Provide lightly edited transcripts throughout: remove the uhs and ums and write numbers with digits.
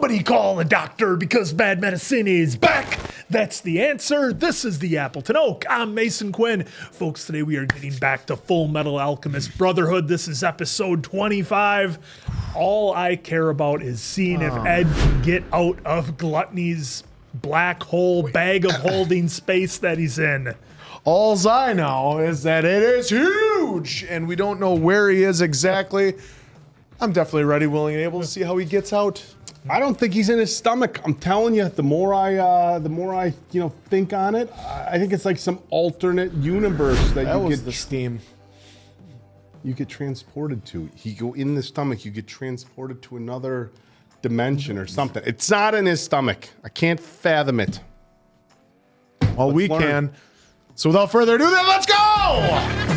Somebody call a doctor because bad medicine is back. That's the answer. This is the Appleton Oak. I'm Mason Quinn. Folks, today we are getting back to Fullmetal Alchemist Brotherhood. This is episode 25. All I care about is seeing if Ed can get out of Gluttony's black hole bag of holding space that he's in. Alls I know is that it is huge, and we don't know where he is exactly. I'm definitely ready, willing, and able to see how he gets out. I don't think he's in his stomach. I'm telling you, the more I think on it, I think it's like some alternate universe that you was get the steam. You get transported to. You go in the stomach, you get transported to another dimension or something. It's not in his stomach. I can't fathom it. Well, we learn. can. So without further ado, then let's go!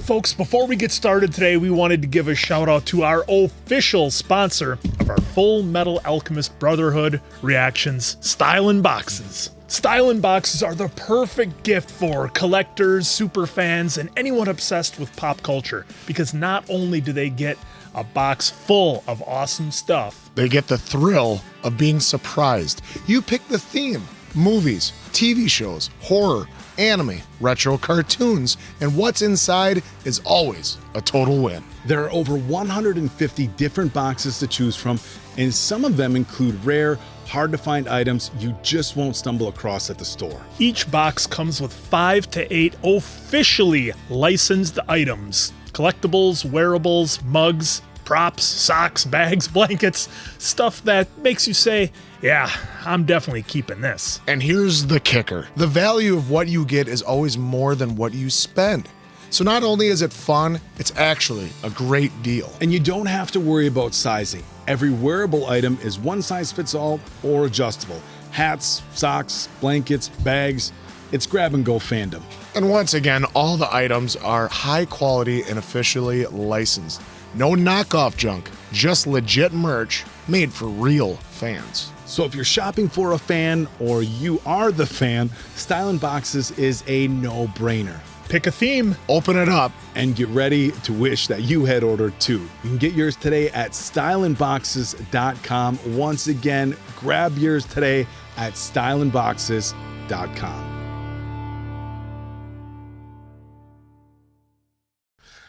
Folks, before we get started today, we wanted to give a shout out to our official sponsor of our Fullmetal Alchemist Brotherhood reactions, Stylin' Boxes. Stylin' Boxes are the perfect gift for collectors, super fans, and anyone obsessed with pop culture, because not only do they get a box full of awesome stuff, they get the thrill of being surprised. You pick the theme, movies, TV shows, horror, anime, retro cartoons, and what's inside is always a total win. There are over 150 different boxes to choose from, and some of them include rare, hard to find items you just won't stumble across at the store. each box comes with 5 to 8 officially licensed items. Collectibles, wearables, mugs, props, socks, bags, blankets, stuff that makes you say, yeah, I'm definitely keeping this. And here's the kicker. The value of what you get is always more than what you spend. So not only is it fun, it's actually a great deal. And you don't have to worry about sizing. Every wearable item is one size fits all or adjustable. Hats, socks, blankets, bags. It's grab and go fandom. And once again, all the items are high quality and officially licensed. No knockoff junk, just legit merch made for real fans. So if you're shopping for a fan or you are the fan, Stylin' Boxes is a no-brainer. Pick a theme. Open it up. And get ready to wish that you had ordered too. You can get yours today at stylinboxes.com. Once again, grab yours today at stylinboxes.com.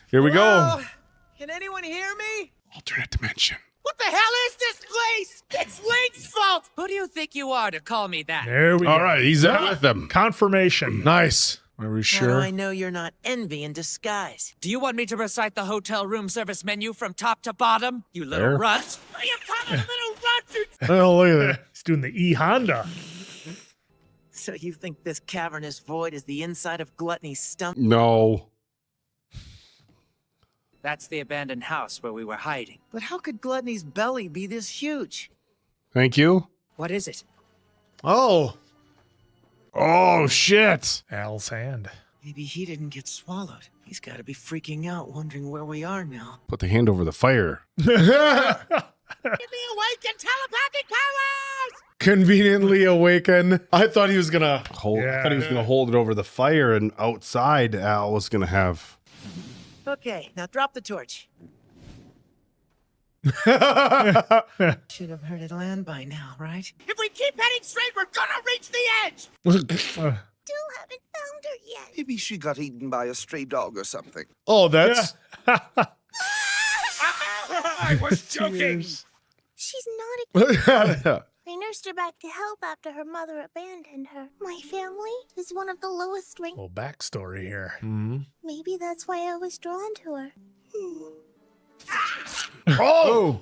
Here we go. Can anyone hear me? Alternate dimension. What the hell is this place? It's Link's fault! Who do you think you are to call me that? There we go. All right, he's out with them. Confirmation. Nice. Are we How do sure? I know you're not envy in disguise? Do you want me to recite the hotel room service menu from top to bottom? You little There. runt! I am not a little runt! Oh, look at that. He's doing the E-Honda. So you think this cavernous void is the inside of Gluttony's stomach? No. That's the abandoned house where we were hiding. But how could Gluttony's belly be this huge? Thank you. What is it? Oh. Oh, shit. Al's hand. Maybe he didn't get swallowed. He's got to be freaking out, wondering where we are now. Put the hand over the fire. Give me awakened telepathic powers! Conveniently awaken. I thought he was gonna I thought he was going to hold it over the fire, and outside Al was going to have... Okay, now drop the torch. Should have heard it land by now, right? If we keep heading straight, we're gonna reach the edge! Still haven't found her yet. Maybe she got eaten by a stray dog or something. Oh, that's I was joking! She's not a... I I nursed her back to health after her mother abandoned her. My family is one of the lowest ranked. Little backstory here. Maybe that's why I was drawn to her. Oh.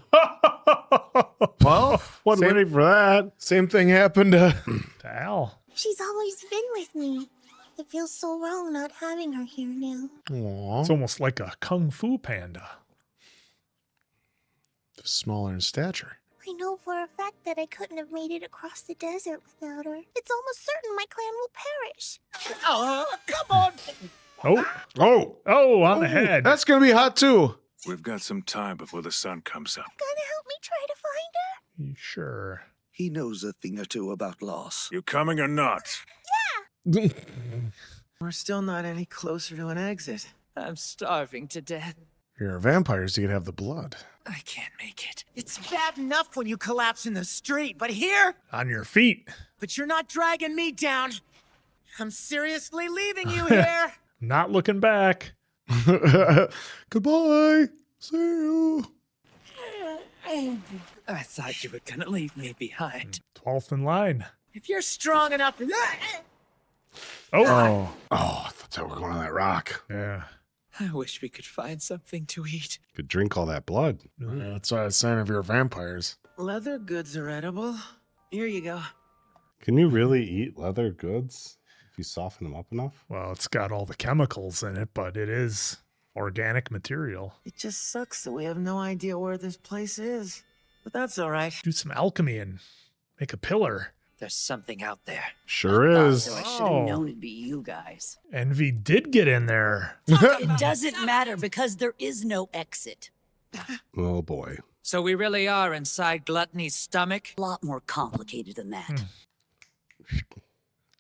Well, Wasn't same, ready for that. same thing happened to To Al. She's always been with me. It feels so wrong not having her here now. Aww. It's almost like a kung fu panda. Smaller in stature. I know for a fact that I couldn't have made it across the desert without her. It's almost certain my clan will perish. Oh, come on! Oh, on the head. That's gonna be hot too. We've got some time before the sun comes up. Gonna help me try to find her? You sure? He knows a thing or two about loss. You coming or not? We're still not any closer to an exit. I'm starving to death. You're vampires, you can have the blood. I can't make it. It's bad enough when you collapse in the street, but here? On your feet. But you're not dragging me down. I'm seriously leaving you here. Not looking back. Goodbye. See you. I thought you were gonna leave me behind. 12th in line. If you're strong enough to... Oh. Oh, I thought they were going on that rock. Yeah. I wish we could find something to eat. Could drink all that blood. Yeah, that's why I was saying if you're vampires. Leather goods are edible. Here you go. Can you really eat leather goods if you soften them up enough? Well, it's got all the chemicals in it, but it is organic material. It just sucks that we have no idea where this place is. But that's all right. Do some alchemy and make a pillar. There's something out there. Sure is. So I should have known it'd be you guys. Envy did get in there. It doesn't matter because there is no exit. Oh boy. So we really are inside Gluttony's stomach? A lot more complicated than that.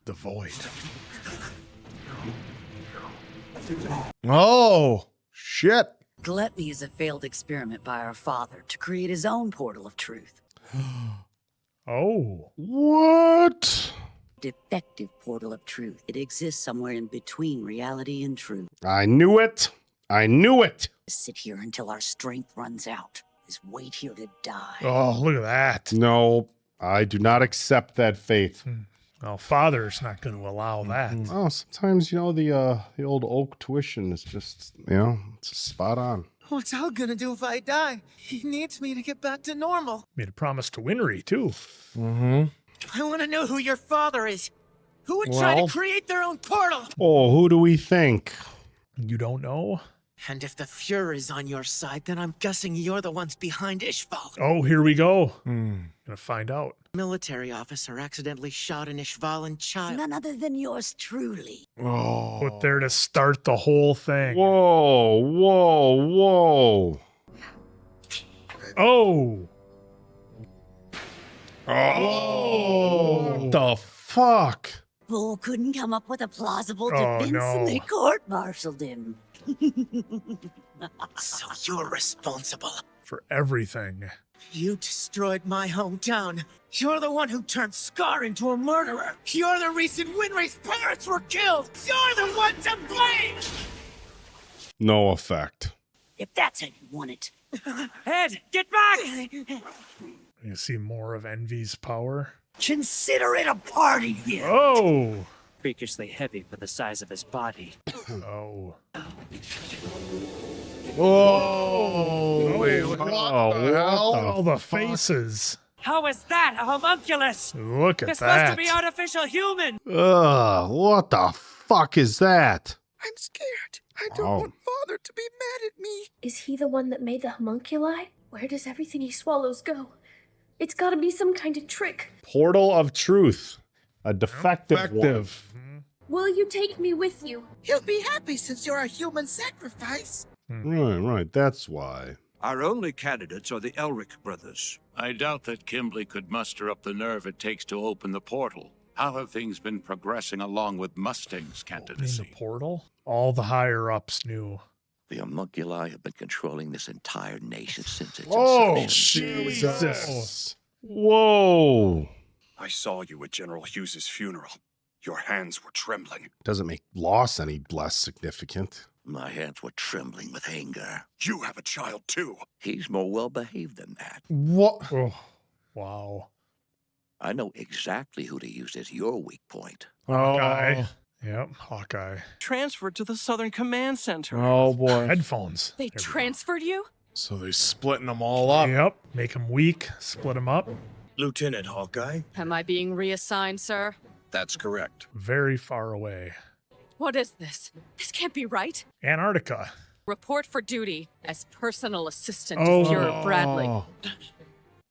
The void. Oh, shit. Gluttony is a failed experiment by our father to create his own portal of truth. Oh. What? Defective portal of truth. It exists somewhere in between reality and truth. I knew it. I knew it. Sit here until our strength runs out. Just wait here to die. Oh, look at that. No, I do not accept that fate. Well, Father's not going to allow that. Oh, sometimes, the old oak tuition is just, it's spot on. What's Al gonna do if I die? He needs me to get back to normal. Made a promise to Winry, too. Mm-hmm. I want to know who your father is. Who would try to create their own portal? Oh, who do we think? You don't know? And if the Fuhrer's on your side, then I'm guessing you're the ones behind Ishval. Oh, here we go. Gonna find out. Military officer accidentally shot an Ishvalan child. None other than yours truly. Oh. Put there to start the whole thing. Whoa, whoa, whoa. Oh. Oh. What the fuck? Bull couldn't come up with a plausible Oh, defense no. and they court-martialed him. So you're responsible. For everything. You destroyed my hometown. You're the one who turned Scar into a murderer. You're the reason Winry's parents were killed. You're the one to blame. No effect. If that's how you want it. Ed, get back! You see more of Envy's power. Consider it a party gift. Oh. Freakishly heavy for the size of his body. Oh. Oh. Wait, what the hell? All the faces. How is that a homunculus? Look at They're supposed that. to be artificial human. Ugh, what the fuck is that? I'm scared. I don't want Father to be mad at me. Is he the one that made the homunculi? Where does everything he swallows go? It's gotta be some kind of trick. Portal of truth. A defective one. Will you take me with you? He'll be happy since you're a human sacrifice. Right, that's why. Our only candidates are the Elric brothers. I doubt that Kimberly could muster up the nerve it takes to open the portal. How have things been progressing along with Mustang's Opening candidacy? the portal? All the higher-ups knew. The homunculi have been controlling this entire nation since its Oh, inception. Jesus. Whoa. I saw you at General Hughes's funeral. Your hands were trembling. Doesn't make loss any less significant. My hands were trembling with anger. You have a child, too. He's more well-behaved than that. What? Oh, wow. I know exactly who to use as your weak point. Hawkeye. Yep, Hawkeye. Transferred to the Southern Command Center. Oh, boy. Headphones. They There we go. transferred you? So they're splitting them all up. Yep. Make them weak. Split them up. Lieutenant Hawkeye? Am I being reassigned, sir? That's correct. Very far away. What is this? This can't be right. Antarctica. Report for duty as personal assistant Oh. to Fuhrer Bradley.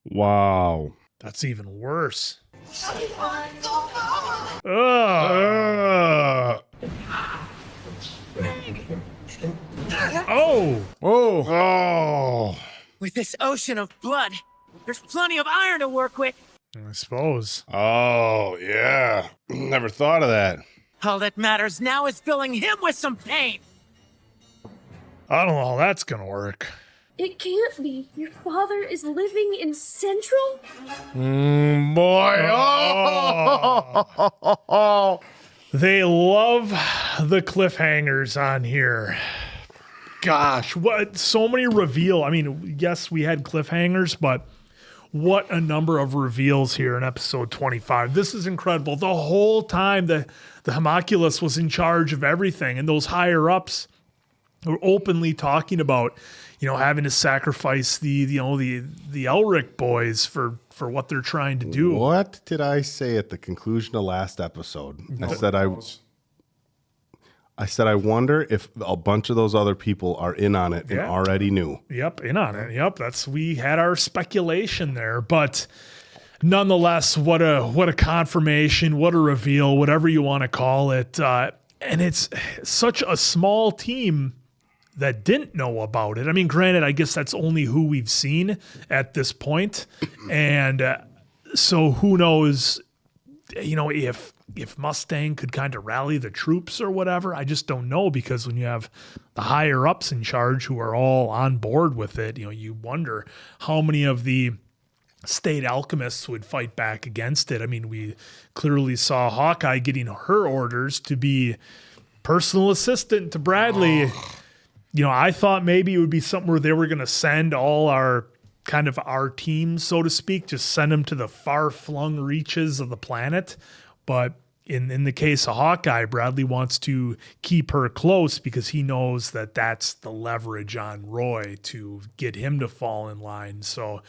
Wow. That's even worse. Ugh. Oh. Oh. With this ocean of blood, there's plenty of iron to work with. I suppose. Oh, yeah. Never thought of that. All that matters now is filling him with some pain. I don't know how that's going to work. It can't be. Your father is living in Central? Boy. Oh. They love the cliffhangers on here. Gosh, what so many reveal. I mean, yes, we had cliffhangers, but what a number of reveals here in episode 25. This is incredible. The whole time the homunculus was in charge of everything, and those higher ups were openly talking about, having to sacrifice the Elric boys for what they're trying to do. What did I say at the conclusion of last episode? I said I wonder if a bunch of those other people are in on it and already knew. Yep, in on it. Yep, we had our speculation there, but nonetheless, what a confirmation, what a reveal, whatever you want to call it. And it's such a small team that didn't know about it. I mean, granted, I guess that's only who we've seen at this point. And so who knows, if Mustang could kind of rally the troops or whatever. I just don't know, because when you have the higher ups in charge who are all on board with it, you wonder how many of the state alchemists would fight back against it. I mean, we clearly saw Hawkeye getting her orders to be personal assistant to Bradley. I thought maybe it would be something where they were going to send all our team, so to speak, just send them to the far-flung reaches of the planet. But in the case of Hawkeye, Bradley wants to keep her close because he knows that that's the leverage on Roy to get him to fall in line. So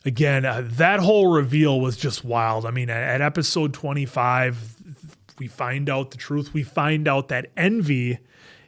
again, that whole reveal was just wild. I mean, at episode 25, we find out the truth. We find out that Envy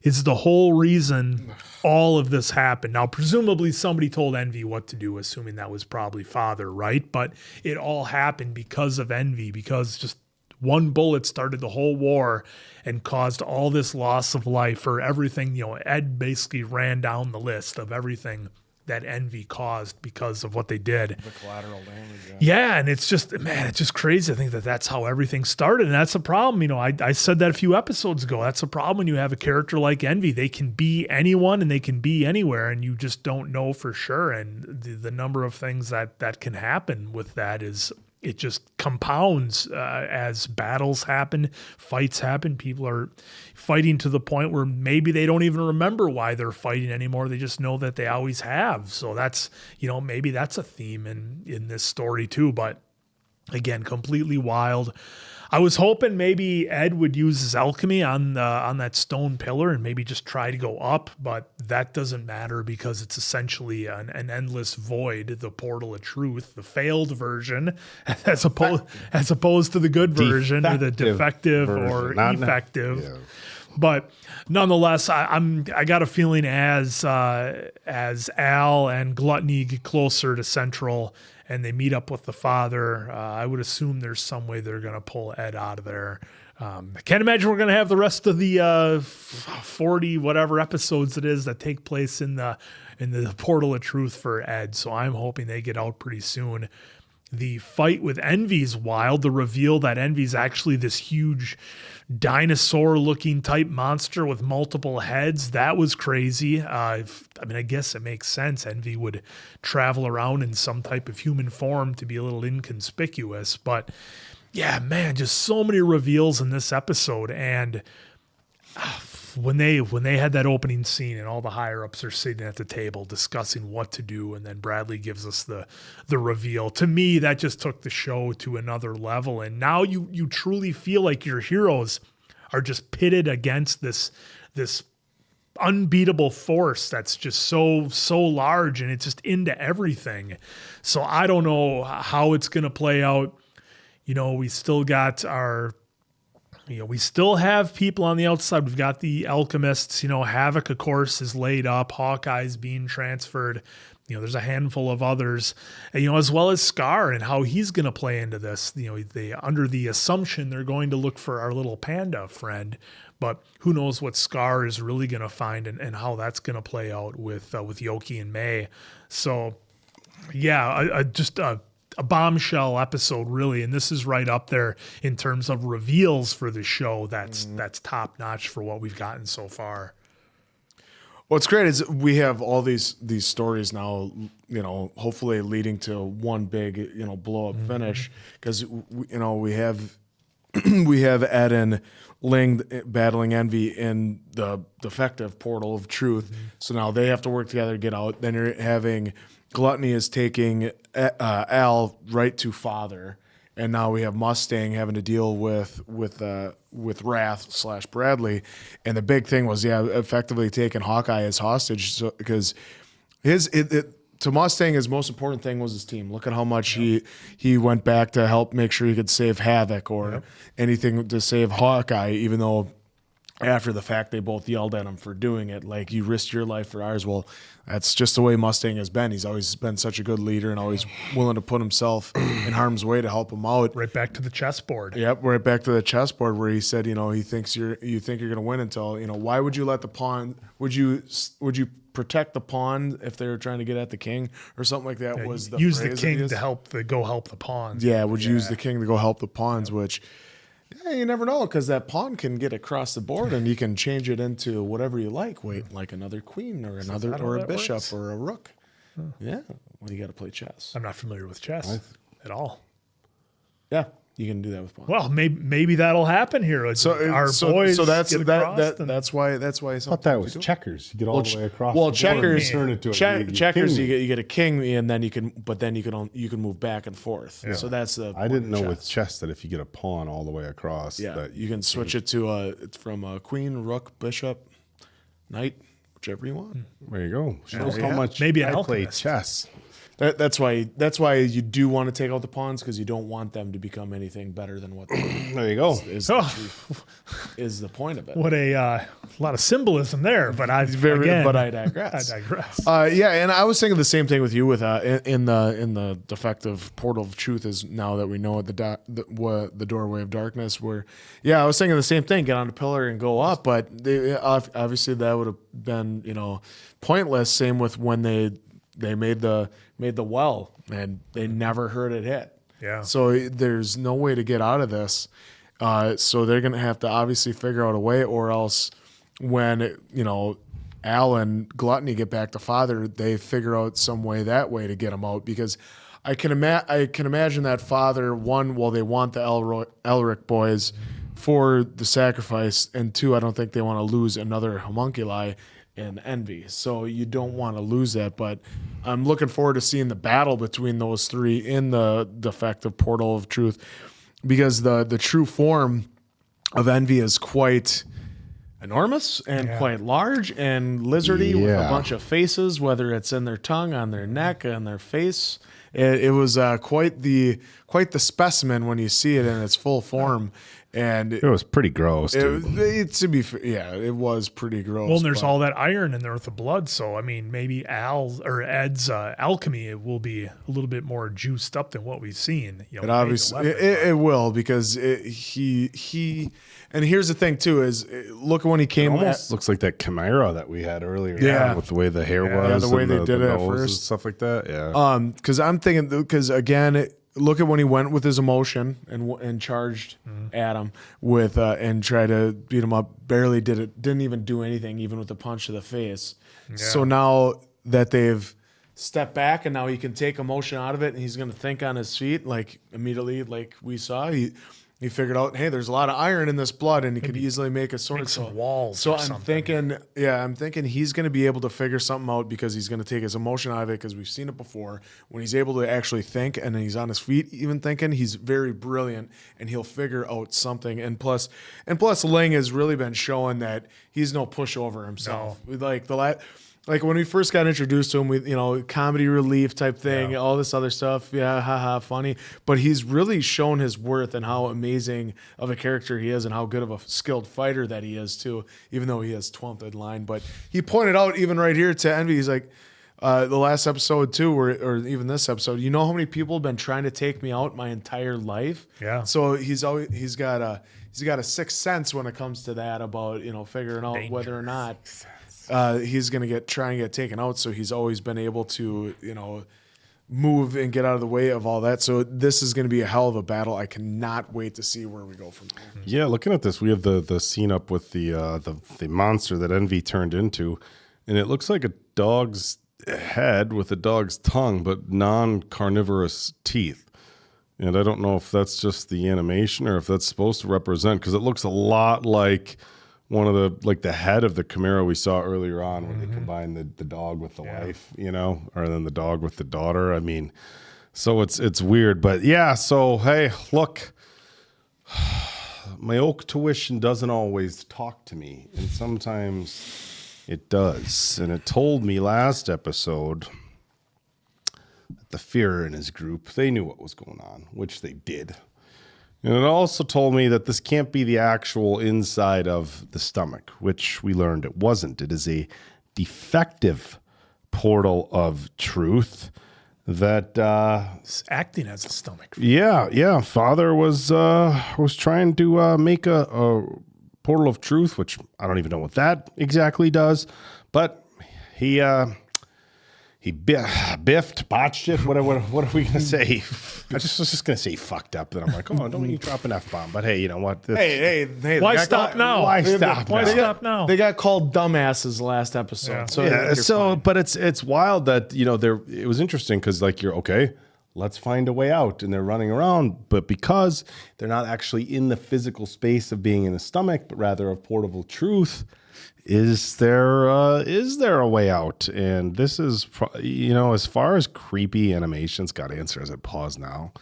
is the whole reason all of this happened. Now, presumably somebody told Envy what to do, assuming that was probably Father, right? But it all happened because of Envy, because just one bullet started the whole war and caused all this loss of life for everything. Ed basically ran down the list of everything that Envy caused because of what they did. The collateral damage. Yeah, and it's just crazy. I think that's how everything started, and that's a problem. I said that a few episodes ago. That's a problem when you have a character like Envy. They can be anyone and they can be anywhere, and you just don't know for sure. And the number of things that can happen with that is, it just compounds as battles happen, fights happen. People are fighting to the point where maybe they don't even remember why they're fighting anymore. They just know that they always have. So that's, maybe that's a theme in this story too. But again, completely wild. I was hoping maybe Ed would use his alchemy on that stone pillar and maybe just try to go up, but that doesn't matter because it's essentially an endless void, the portal of truth, the failed version, as opposed to the good version, or the defective version, or effective. Yeah. But nonetheless, I got a feeling as Al and Gluttony get closer to Central and they meet up with the father, I would assume there's some way they're going to pull Ed out of there. I can't imagine we're going to have the rest of the 40 whatever episodes it is that take place in the portal of truth for Ed. So I'm hoping they get out pretty soon. The fight with Envy's wild. The reveal that Envy's actually this huge dinosaur-looking type monster with multiple heads. That was crazy. I guess it makes sense. Envy would travel around in some type of human form to be a little inconspicuous. But yeah, man, just so many reveals in this episode. And when they had that opening scene and all the higher ups are sitting at the table discussing what to do, and then Bradley gives us the reveal, to me that just took the show to another level. And now you truly feel like your heroes are just pitted against this unbeatable force that's just so large, and it's just into everything. So I don't know how it's going to play out. We still got we still have people on the outside. We've got the alchemists. Havoc, of course, is laid up. Hawkeye's being transferred. There's a handful of others, as well as Scar and how he's going to play into this. They under the assumption they're going to look for our little panda friend, but who knows what Scar is really going to find and how that's going to play out with Yoki and May. So, yeah, just a a bombshell episode, really, and this is right up there in terms of reveals for the show. That's top notch for what we've gotten so far. What's great is we have all these stories now, hopefully leading to one big, blow up finish, because we have we have Ed and Ling battling Envy in the defective portal of truth. So now they have to work together to get out. Then you're having Gluttony is taking Al right to Father, and now we have Mustang having to deal with Wrath / Bradley. And the big thing was, effectively taking Hawkeye as hostage, so because to Mustang, his most important thing was his team. Look at how much he went back to help make sure he could save Havoc or anything to save Hawkeye, even though after the fact they both yelled at him for doing it. Like, you risked your life for ours. Well, that's just the way Mustang has been. He's always been such a good leader and always willing to put himself in harm's way to help him out. Right back to the chessboard. Yep, right back to the chessboard where he said, you think you're going to win until, why would you let the pawn? Would you protect the pawn if they were trying to get at the king or something like that? Was the use the phrase king that to help the pawns. Yeah, would you use the king to go help the pawns? Which you never know, because that pawn can get across the board and you can change it into whatever you like. Wait, like another queen or another or a bishop or a rook. Yeah, well, you got to play chess. I'm not familiar with chess at all. Yeah. You can do that with pawns. Well, maybe that'll happen here. Boys. So that's that's why. I thought that was checkers. You get all the way across. Well, the checkers. Board and turn it to checkers. king. You get a king, and then you can move back and forth. Yeah. So that's the. I didn't know with chess that if you get a pawn all the way across, that you can switch it to from a queen, rook, bishop, knight, whichever you want. There you go. Shows how much maybe I play chess. That's why you do want to take out the pawns, because you don't want them to become anything better than what they there you go. Is the point of it. What a lot of symbolism there, but I digress. And I was thinking the same thing with you with in the defective portal of truth is now that we know the doorway of darkness, where I was thinking the same thing, get on a pillar and go up, but obviously that would have been pointless. Same with when they made the well and they never heard it hit. Yeah. So there's no way to get out of this. So they're going to have to obviously figure out a way, or else when, Al and Gluttony get back to Father, they figure out some way to get him out, because I can imagine that Father, one, they want the Elric boys for the sacrifice, and two, I don't think they want to lose another homunculi and Envy. So you don't want to lose that, but I'm looking forward to seeing the battle between those three in the defective portal of truth, because the true form of Envy is quite enormous and quite large and lizardy with a bunch of faces, whether it's in their tongue, on their neck, on their face. It was quite the specimen when you see it in its full form. And it was pretty gross. To be fair, it was pretty gross. Well, and there's all that iron in there with the blood, so I mean, maybe Ed's alchemy will be a little bit more juiced up than what we've seen. It obviously it will, because he. And here's the thing too: is look at when he came. It almost looks like that Chimera that we had earlier. With the way the hair was, the way they did it at first, first, and stuff like that. Yeah. Because I'm thinking, again. Look at when he went with his emotion and charged Adam with and tried to beat him up. Barely did it. Didn't even do anything, even with the punch to the face. Yeah. So now that they've stepped back and now he can take emotion out of it, and he's going to think on his feet, like immediately, like we saw. He figured out, hey, there's a lot of iron in this blood, and he could easily make a sword. Make some walls. So I'm thinking he's going to be able to figure something out, because he's going to take his emotion out of it, because we've seen it before. When he's able to actually think and he's on his feet, even thinking, he's very brilliant, and he'll figure out something. And plus, Ling has really been showing that he's no pushover himself. No. Like when we first got introduced to him, comedy relief type thing, all this other stuff. Yeah, haha, funny. But he's really shown his worth and how amazing of a character he is, and how good of a skilled fighter that he is too, even though he has 12th in line. But he pointed out, even right here to Envy, he's like, the last episode too, or even this episode, you know how many people have been trying to take me out my entire life? Yeah. So he's got a sixth sense when it comes to that, about figuring out whether or not he's going to try and get taken out. So he's always been able to, move and get out of the way of all that. So this is going to be a hell of a battle. I cannot wait to see where we go from here. Yeah, looking at this, we have the scene up with the monster that Envy turned into, and it looks like a dog's head with a dog's tongue, but non-carnivorous teeth. And I don't know if that's just the animation or if that's supposed to represent, because it looks a lot like one of the head of the Chimera we saw earlier on, where they combine the dog with the wife, or then the dog with the daughter. I mean, so it's weird, but yeah. So hey, look, my oak tuition doesn't always talk to me, and sometimes it does. And it told me last episode that the Führer and his group, they knew what was going on, which they did. And it also told me that this can't be the actual inside of the stomach, which we learned it wasn't. It is a defective portal of truth that it's acting as a stomach. Yeah. Father was trying to make a portal of truth, which I don't even know what that exactly does, but he biffed, botched it. What are we gonna say? I was just gonna say fucked up. Then I'm like, oh, don't you drop an F-bomb. But hey, you know what? Hey! Why stop now? Why stop? Why stop now? They got called dumbasses last episode. But it's wild that it was interesting because you're okay. Let's find a way out, and they're running around, but because they're not actually in the physical space of being in the stomach, but rather of portable truth. Is there a way out? And this is, as far as creepy animations, got to answer as I pause now.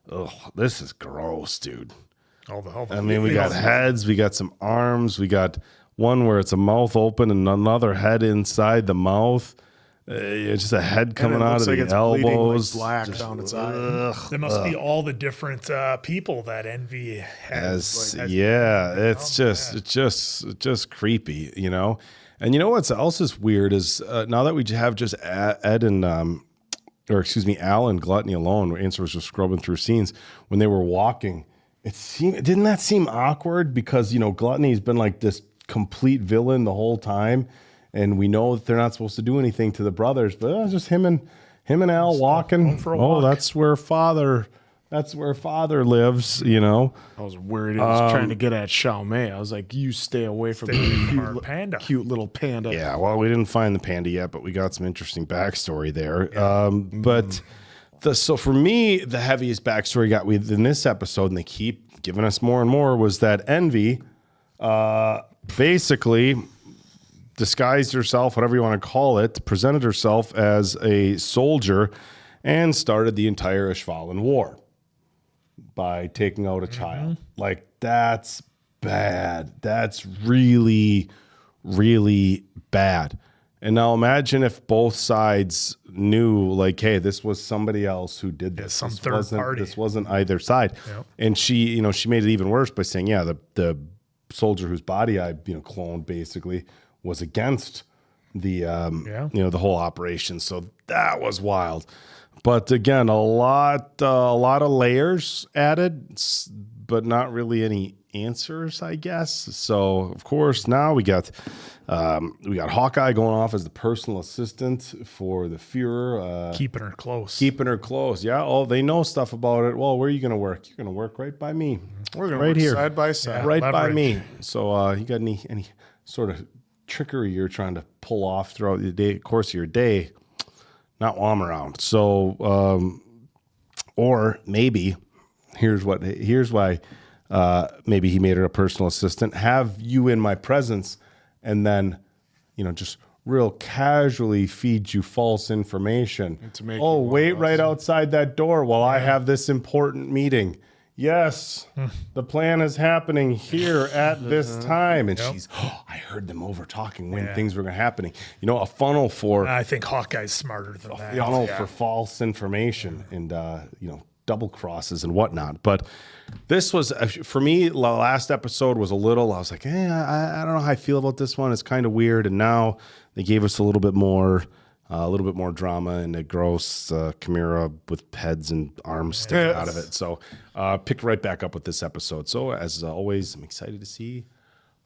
Ugh, this is gross, dude. I mean, we got heads, we got some arms, we got one where it's a mouth open and another head inside the mouth. It's just a head coming out of the elbows, black down its eye. There must be all the different people that Envy has. It's just creepy, And you know what's else is weird is now that we have just Ed and Al and Gluttony alone, where Answer was just scrubbing through scenes when they were walking. Didn't that seem awkward because Gluttony's been like this complete villain the whole time. And we know that they're not supposed to do anything to the brothers, but it was just him and Al walking. Walk. That's where father lives. I was worried he was trying to get at Xiaomei. I was like, you stay away from the panda. Cute little panda. Yeah, well, we didn't find the panda yet, but we got some interesting backstory there. So for me, the heaviest backstory got within this episode, and they keep giving us more and more, was that Envy basically disguised herself, whatever you want to call it, presented herself as a soldier and started the entire Ishvalan War by taking out a child. Like, that's bad. That's really, really bad. And now imagine if both sides knew, like, hey, this was somebody else who did this. Some third party. This wasn't either side. Yep. And she made it even worse by saying, the soldier whose body I, cloned basically was against the the whole operation. So that was wild. But again, a lot of layers added, but not really any answers, I guess. So of course now we got Hawkeye going off as the personal assistant for the Führer, keeping her close. Yeah. Oh, they know stuff about it. Well, where are you going to work? You're going to work right by me. We're going to work here, side by side, right by me. So you got any sort of trickery you're trying to pull off throughout the course of your day? Not while I'm around. So, or maybe here's why. Maybe he made her a personal assistant. Have you in my presence, and then, just real casually feed you false information. Wait right outside that door while I have this important meeting. Yes, the plan is happening here at this time. And she's, I heard them over talking when things were happening. A funnel for... I think Hawkeye's smarter than that. A funnel for false information and, double crosses and whatnot. But this was, for me, the last episode was I was like, I don't know how I feel about this one. It's kind of weird. And now they gave us a little bit more drama and a gross chimera with heads and arms sticking out of it. So picked right back up with this episode. So as always, I'm excited to see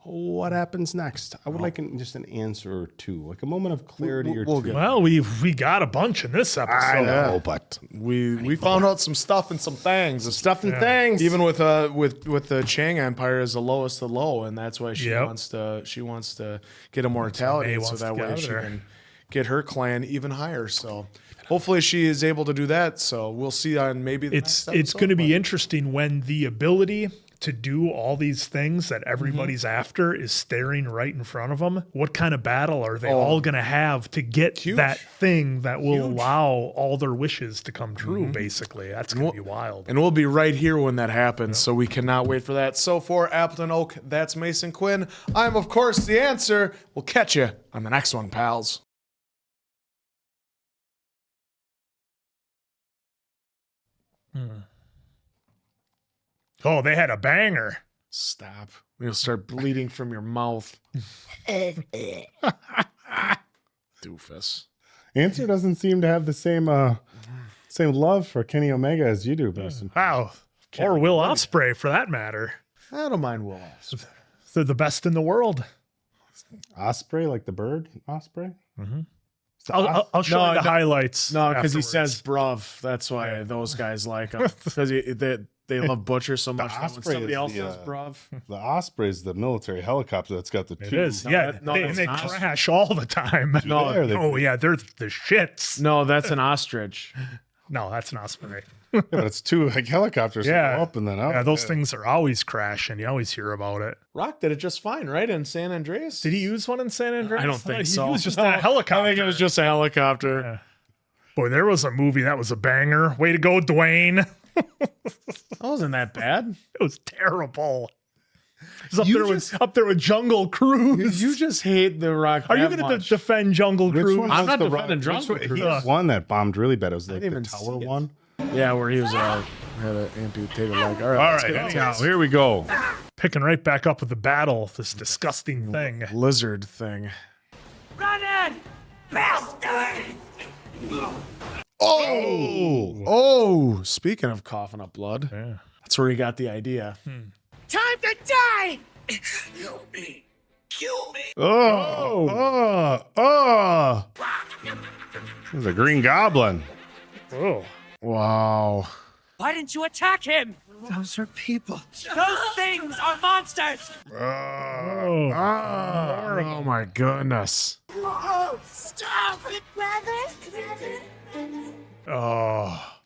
what happens next? I would like just an answer or two, like a moment of clarity or two. Well, we got a bunch in this episode. I know, but we found out some stuff and some things. Things. Even with the Chang Empire is the lowest of low, and that's why she wants to get immortality so that way she can get her clan even higher. So hopefully she is able to do that. So we'll see on maybe it's going to be interesting when the ability to do all these things that everybody's after is staring right in front of them. What kind of battle are they all going to have to get that thing that will allow all their wishes to come true, basically? That's going to be wild. And we'll be right here when that happens, so we cannot wait for that. So for Appleton Oak, that's Mason Quinn. I'm, of course, the answer. We'll catch you on the next one, pals. Oh, they had a banger. Stop. You'll start bleeding from your mouth. Doofus. Answer doesn't seem to have the same love for Kenny Omega as you do, Preston. Wow. Or Will Ospreay, for that matter. I don't mind Will Ospreay. They're the best in the world. Osprey, like the bird Osprey? Mm-hmm. I'll show you the highlights. No, because he says bruv. That's why those guys like him. Because they love Butcher so much. When somebody else says bruv. The Osprey is the military helicopter that's got the two. It is, yeah. They crash all the time. They're the shits. No, that's an ostrich. No, that's an osprey. Yeah, but it's two helicopters that go up and then out. Yeah, those things are always crashing. You always hear about it. Rock did it just fine, right? In San Andreas? Did he use one in San Andreas? I don't think so. He was just a helicopter. I think it was just a helicopter. Yeah. Boy, there was a movie that was a banger. Way to go, Dwayne. That wasn't that bad. It was terrible. It was up there with Jungle Cruise. You just hate The Rock. Are you going to defend Jungle Cruise? I'm not defending Jungle Cruise. He was one that bombed really bad. It was like the tower one. Yeah, where he was had an amputated leg. All right, anyhow, here we go. Picking right back up with the battle, this disgusting thing. Lizard thing. Run in! Bastard! Oh! Speaking of coughing up blood, that's where he got the idea. Time to die! Kill me! Kill me! There's a green goblin. Oh. Wow. Why didn't you attack him? Those are people. Those things are monsters! Oh my goodness. Oh, stop it, Brother. Oh.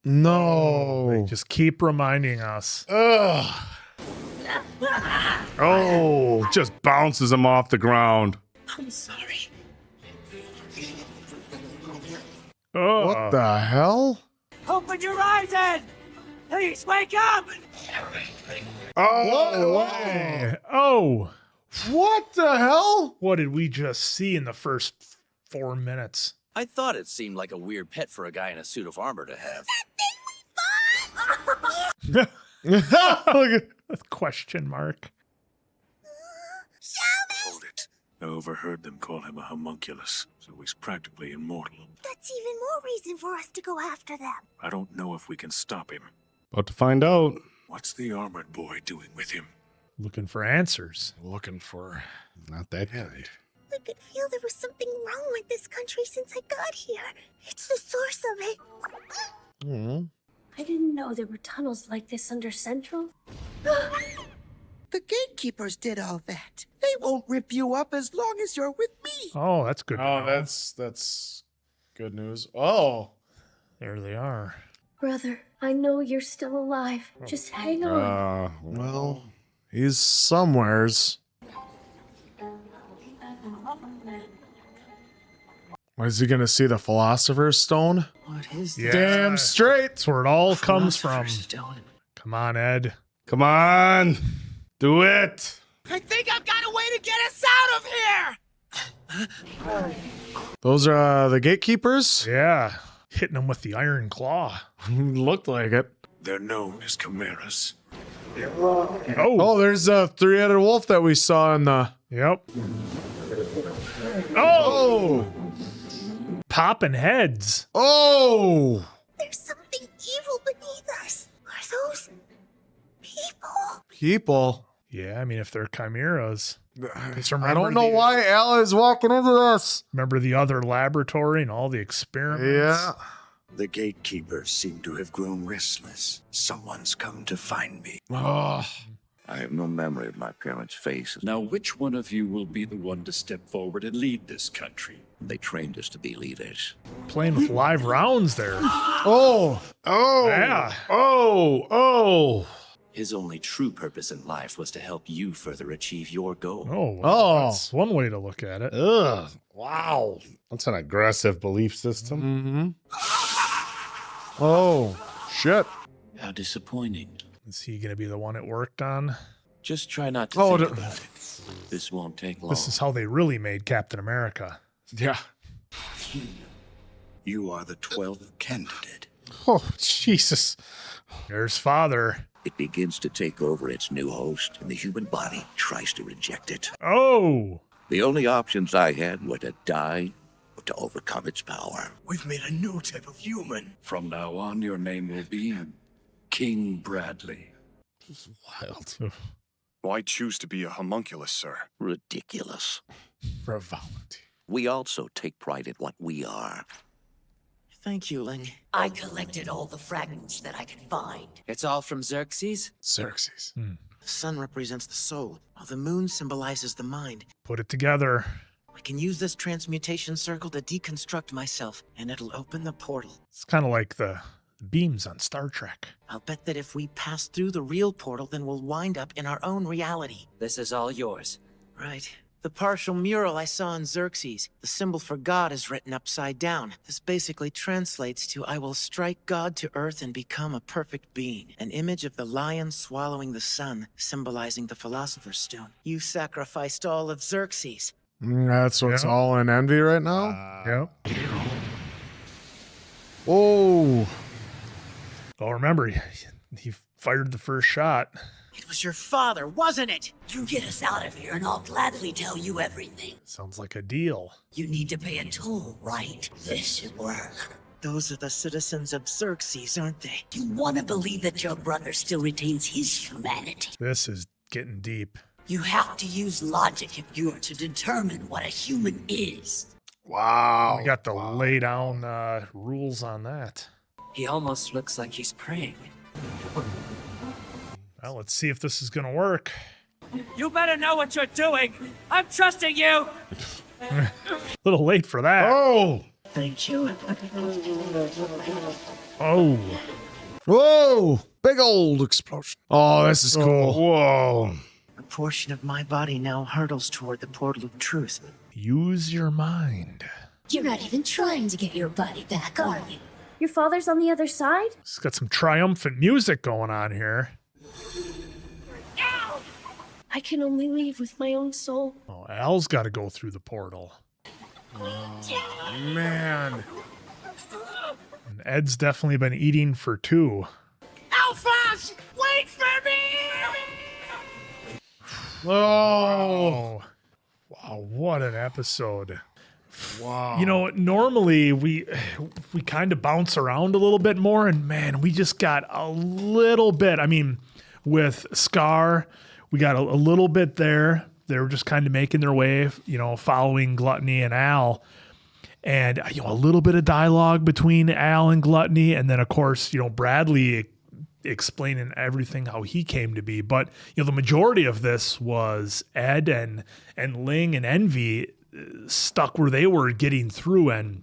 No. They just keep reminding us. Oh, just bounces him off the ground. I'm sorry. Oh. What the hell? Open your eyes, Ed! Please wake up! Oh. What the hell? What did we just see in the first 4 minutes? I thought it seemed like a weird pet for a guy in a suit of armor to have. Look at that question mark. Hold it. I overheard them call him a homunculus, so he's practically immortal. That's even more reason for us to go after them. I don't know if we can stop him. About to find out. What's the armored boy doing with him? Looking for answers. Looking for... Not that kind. I could feel there was something wrong with this country since I got here. It's the source of it. I didn't know there were tunnels like this under Central. The gatekeepers did all that. They won't rip you up as long as you're with me. Oh, that's good. Oh, that's good news. Oh. There they are. Brother, I know you're still alive. Just hang on. Well, he's somewheres. Is he gonna see the Philosopher's Stone? What is Yeah. Damn straight. That's where it all comes from. Stone. Come on, Ed. Come on. Do it. I think I've got a way to get us out of here! Those are the gatekeepers? Yeah. Hitting them with the iron claw. Looked like it. They're known as chimeras. Oh, there's a three-headed wolf that we saw in the... Yep. Oh! Popping heads. Oh! There's something evil beneath us. Are those people? People. Yeah, I mean, if they're chimeras. I don't know why Al is walking into this. Remember the other laboratory and all the experiments? Yeah. The gatekeepers seem to have grown restless. Someone's come to find me. Oh. I have no memory of my parents' faces. Now, which one of you will be the one to step forward and lead this country? They trained us to be leaders. Playing with live rounds there. Oh. Yeah. Oh. His only true purpose in life was to help you further achieve your goal. Oh, well, that's one way to look at it. Ugh. Wow. That's an aggressive belief system. Oh, shit. How disappointing. Is he going to be the one it worked on? Just try not to think about it. This won't take long. This is how they really made Captain America. Yeah. You are the 12th candidate. Oh, Jesus. There's father. It begins to take over its new host, and the human body tries to reject it. Oh! The only options I had were to die or to overcome its power. We've made a new type of human. From now on, your name will be King Bradley. This is wild. Why choose to be a homunculus, sir? Ridiculous. Frivolity. We also take pride in what we are. Thank you, Ling. I collected all the fragments that I could find. It's all from Xerxes? Xerxes. The sun represents the soul, while the moon symbolizes the mind. Put it together. I can use this transmutation circle to deconstruct myself, and it'll open the portal. It's kind of like the beams on Star Trek. I'll bet that if we pass through the real portal, then we'll wind up in our own reality. This is all yours. Right. The partial mural I saw in Xerxes, the symbol for God is written upside down. This basically translates to I will strike God to earth and become a perfect being. An image of the lion swallowing the sun, symbolizing the Philosopher's Stone. You sacrificed all of Xerxes. That's what's all in envy right now? Yep. Oh. Oh, remember, he fired the first shot. It was your father, wasn't it? You get us out of here and I'll gladly tell you everything. Sounds like a deal. You need to pay a toll, right? This should work. Those are the citizens of Xerxes, aren't they? You want to believe that your brother still retains his humanity. This is getting deep. You have to use logic if you are to determine what a human is. Wow. We got the lay down rules on that. He almost looks like he's praying. Well, let's see if this is going to work. You better know what you're doing. I'm trusting you. A little late for that. Oh. Thank you. Oh. Whoa. Big old explosion. Oh, this is cool. Whoa. A portion of my body now hurtles toward the portal of truth. Use your mind. You're not even trying to get your body back, are you? Your father's on the other side? It's got some triumphant music going on here. I can only leave with my own soul. Oh, Al's got to go through the portal. Oh, man. And Ed's definitely been eating for two. Alphas! Wait for me! Oh. Wow, what an episode. Wow. You know, normally we kind of bounce around a little bit more, and man, we just got a little bit. I mean, with Scar, we got a little bit there. They were just kind of making their way, you know, following Gluttony and Al. And, you know, a little bit of dialogue between Al and Gluttony. And then, of course, you know, Bradley explaining everything, how he came to be. But, you know, the majority of this was Ed and Ling and Envy stuck where they were getting through. And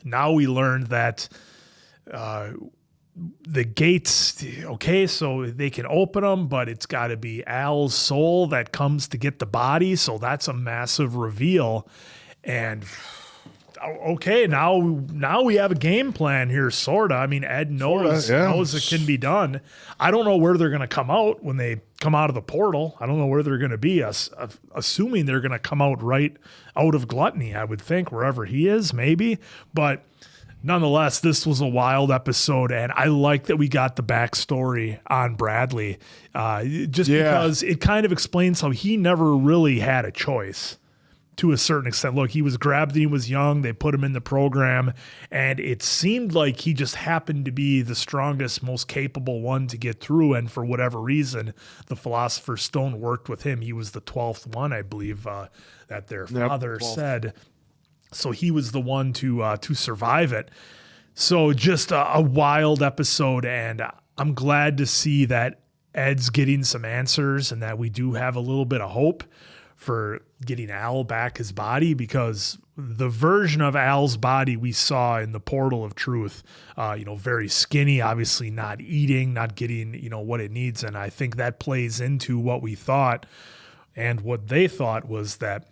now we learned that the gates, okay, so they can open them, but it's got to be Al's soul that comes to get the body. So that's a massive reveal. And okay, now we have a game plan here, sorta. I mean, Ed knows it can be done. I don't know where they're going to come out when they come out of the portal. I don't know where they're going to be. Assuming they're going to come out right out of Gluttony, I would think, wherever he is, maybe. But nonetheless, this was a wild episode, and I like that we got the backstory on Bradley, because it kind of explains how he never really had a choice to a certain extent. Look, he was grabbed when he was young. They put him in the program, and it seemed like he just happened to be the strongest, most capable one to get through. And for whatever reason, the Philosopher's Stone worked with him. He was the 12th one, I believe, that their father said. So he was the one to survive it. So just a wild episode, and I'm glad to see that Ed's getting some answers and that we do have a little bit of hope for getting Al back his body, because the version of Al's body we saw in the Portal of Truth, very skinny, obviously not eating, not getting, what it needs. And I think that plays into what we thought, and what they thought was that,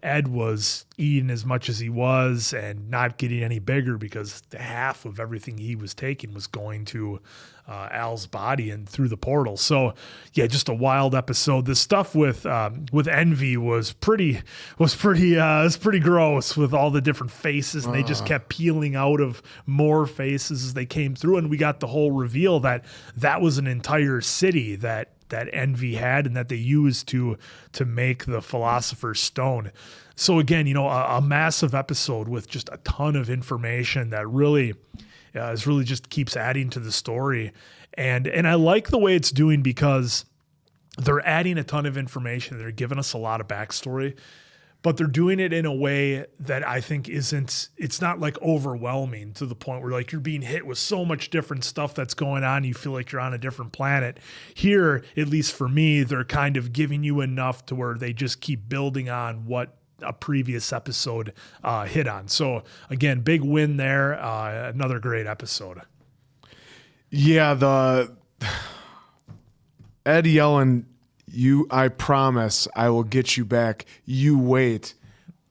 Ed was eating as much as he was and not getting any bigger because half of everything he was taking was going to Al's body and through the portal. So yeah, just a wild episode. The stuff with Envy was pretty gross, with all the different faces, and they just kept peeling out of more faces as they came through. And we got the whole reveal that was an entire city that Envy had and that they used to make the Philosopher's Stone. So again, a massive episode with just a ton of information that really just keeps adding to the story. And I like the way it's doing, because they're adding a ton of information. They're giving us a lot of backstory, but they're doing it in a way that I think it's not like overwhelming to the point where like you're being hit with so much different stuff that's going on. You feel like you're on a different planet. Here, at least for me, they're kind of giving you enough to where they just keep building on what a previous episode hit on. So again, big win there. Another great episode. Yeah, the Ed yelling, I promise I will get you back. You wait.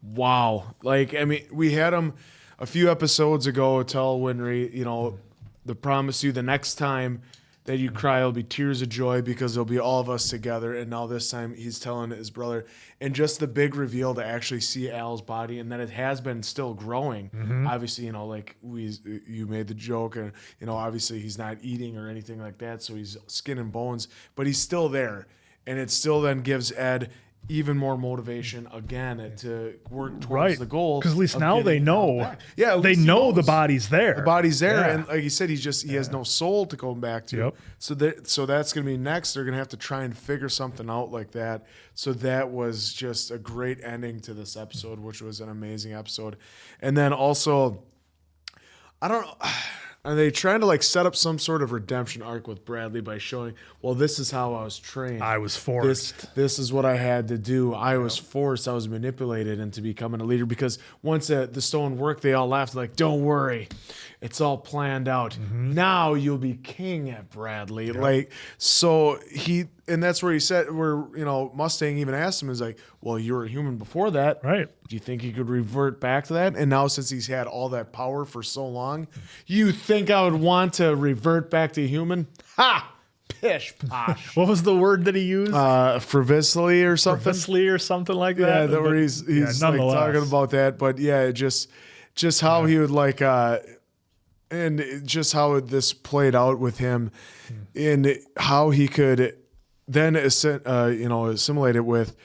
Wow. We had him a few episodes ago tell Winry, the promise you the next time that you cry will be tears of joy because there'll be all of us together. And now this time he's telling his brother. And just the big reveal to actually see Al's body, and that it has been still growing. Mm-hmm. Obviously, you made the joke, and obviously he's not eating or anything like that, so he's skin and bones, but he's still there. And it still then gives Ed even more motivation again to work towards the goal. Because at least now they know. Yeah, they know the body's there. The body's there, and like you said, he has no soul to go back to. Yep. So that's going to be next. They're going to have to try and figure something out like that. So that was just a great ending to this episode, which was an amazing episode. And then also, I don't know. Are they trying to set up some sort of redemption arc with Bradley by showing, well, this is how I was trained. I was forced. This is what I had to do. I was forced. I was manipulated into becoming a leader, because once the stone worked, they all laughed like, don't worry. It's all planned out. Mm-hmm. Now you'll be king, Bradley. Yep. And that's where he said, Mustang even asked him, is like, well, you were a human before that. Right. Do you think he could revert back to that? And now, since he's had all that power for so long, you think I would want to revert back to human? Ha! Pish posh. What was the word that he used? Frivolously or something? Frivolously or something like that? Yeah, where he's talking about that. But yeah, just how he would and just how this played out with him, and how he could then assimilate it with,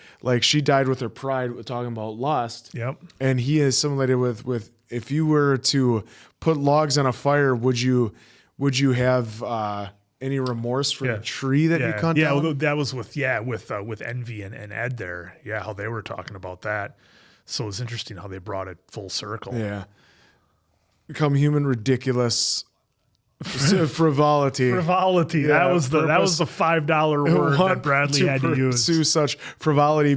she died with her pride, talking about lust. Yep. And he assimilated with if you were to put logs on a fire, would you have any remorse for the tree that you cut down? Yeah, well, that was with Envy and Ed there. Yeah, how they were talking about that. So it's interesting how they brought it full circle. Yeah. Become human, ridiculous. Frivolity. Frivolity. Yeah, that was the $5 word that Bradley had to use. Pursue such frivolity,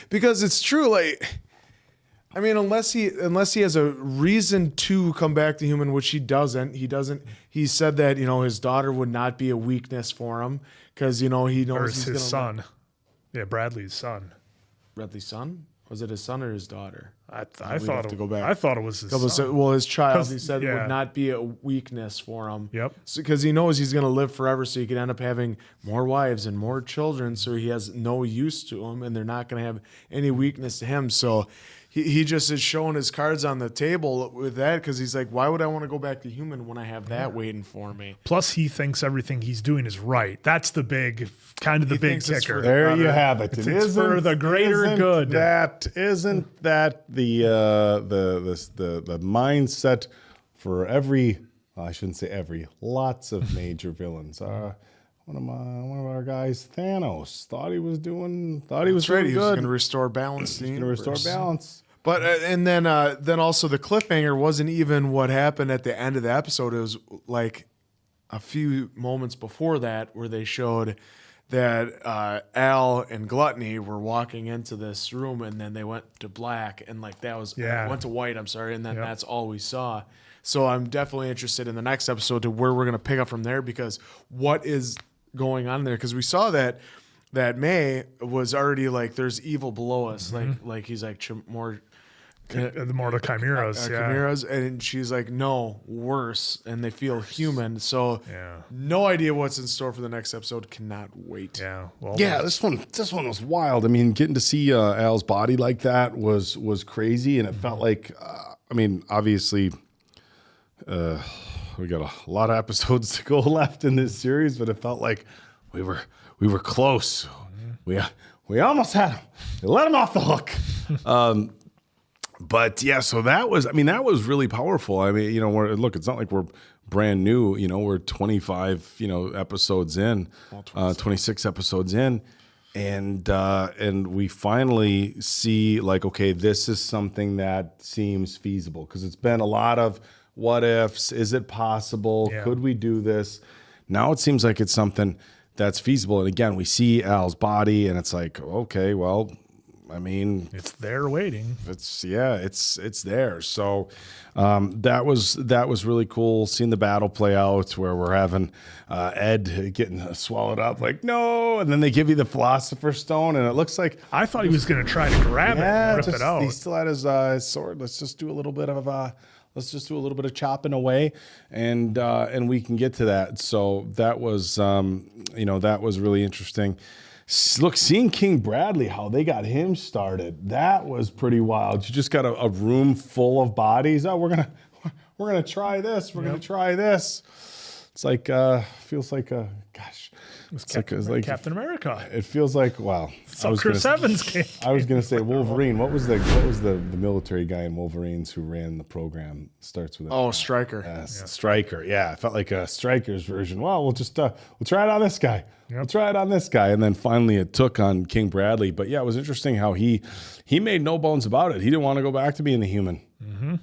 because it's true. Unless he has a reason to come back to human, which he doesn't. He said that his daughter would not be a weakness for him, because he knows he's his son. Yeah, Bradley's son. Bradley's son? Was it his son or his daughter? I thought it was his son. Well, his child, he said, would not be a weakness for him. Yep. Because he knows he's going to live forever, so he could end up having more wives and more children, so he has no use to them, and they're not going to have any weakness to him. So he just is showing his cards on the table with that because he's like, why would I want to go back to human when I have that waiting for me? Plus, he thinks everything he's doing is right. That's the big kicker. There you have it. It's for the greater good. Isn't that the mindset for every? Well, I shouldn't say every. Lots of major villains. One of our guys, Thanos, thought he was doing right. He was going to restore balance. He's going to restore balance. But and then also the cliffhanger wasn't even what happened at the end of the episode. It was like a few moments before that where they showed that Al and Gluttony were walking into this room, and then they went to black, and like that was went to white. I'm sorry, and then that's all we saw. So I'm definitely interested in the next episode to where we're going to pick up from there, because what is going on there? Because we saw that May was already like, there's evil below us, like he's like more. The more the chimeras, chimeras, and she's like, no, worse, and they feel human. So, no idea what's in store for the next episode. Cannot wait. This one was wild. I mean, getting to see Al's body like that was crazy, and it felt like, I mean, obviously, we got a lot of episodes to go left in this series, but it felt like we were close. We almost had him. We let him off the hook. But yeah, so that was really powerful. I mean, look, it's not like we're brand new, we're 25, episodes in, 26 episodes in, and we finally see like, okay, this is something that seems feasible, because it's been a lot of what ifs. Is it possible? Yeah. Could we do this? Now it seems like it's something that's feasible. And again, we see Al's body, and it's like, okay, well, I mean, it's there waiting. It's there. So that was really cool seeing the battle play out, where we're having Ed getting swallowed up, like no, and then they give you the Philosopher's Stone, and it looks like I thought he was going to try to grab it, and rip it out. He still had his sword. Let's just do a little bit of chopping away, and we can get to that. So that was that was really interesting. Look, seeing King Bradley, how they got him started, that was pretty wild. You just got a room full of bodies. Oh, we're gonna try this. We're gonna try this. It's like feels like gosh. It's like Captain America. It feels like, wow. So Chris Evans came. I was gonna say Wolverine. What was the military guy in Wolverines who ran the program? Starts with Stryker. Stryker. Yeah, I felt like a Stryker's version. Well, we'll just we'll try it on this guy. Yep. We'll try it on this guy, and then finally it took on King Bradley. But yeah, it was interesting how he made no bones about it. He didn't want to go back to being a human. Mm-hmm.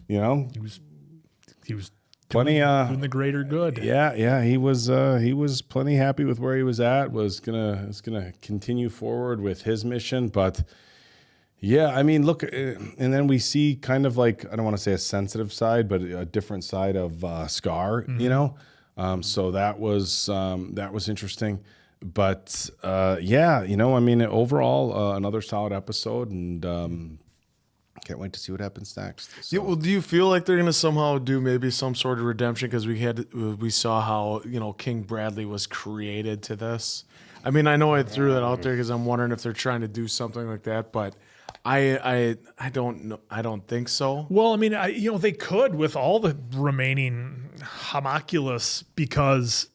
He was plenty doing the greater good. Yeah, he was plenty happy with where he was at. Was gonna continue forward with his mission, but yeah, I mean, look, and then we see kind of like, I don't want to say a sensitive side, but a different side of Scar. Mm-hmm. So that was interesting. But I mean, overall, another solid episode, and can't wait to see what happens next. So. Yeah, well, do you feel like they're going to somehow do maybe some sort of redemption? Because we saw how King Bradley was created to this. I mean, I know I threw that out there because I'm wondering if they're trying to do something like that, but I don't know. I don't think so. Well, I mean, they could with all the remaining homunculus, because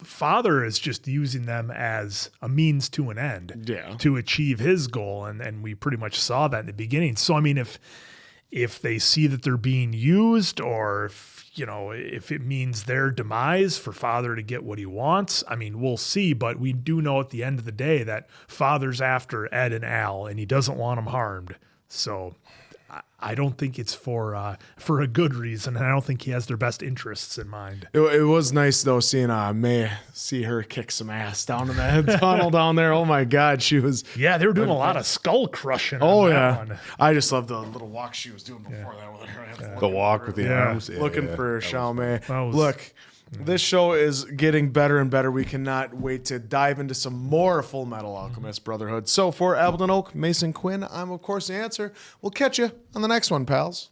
Father is just using them as a means to an end to achieve his goal. And we pretty much saw that in the beginning. So, I mean, if they see that they're being used, or if it means their demise for Father to get what he wants, I mean, we'll see. But we do know at the end of the day that Father's after Ed and Al, and he doesn't want them harmed. So I don't think it's for a good reason, and I don't think he has their best interests in mind. It was nice though seeing May see her kick some ass down in that tunnel down there. Oh my God, she was. Yeah, they were doing a lot of skull crushing. Oh on yeah, that one. I just love the little walk she was doing before that with her hands. The walk with the arms, looking for Xiaomei. Look. This show is getting better and better. We cannot wait to dive into some more Fullmetal Alchemist Brotherhood. So for Appleton Oak, Mason Quinn, I'm of course the answer. We'll catch you on the next one, pals.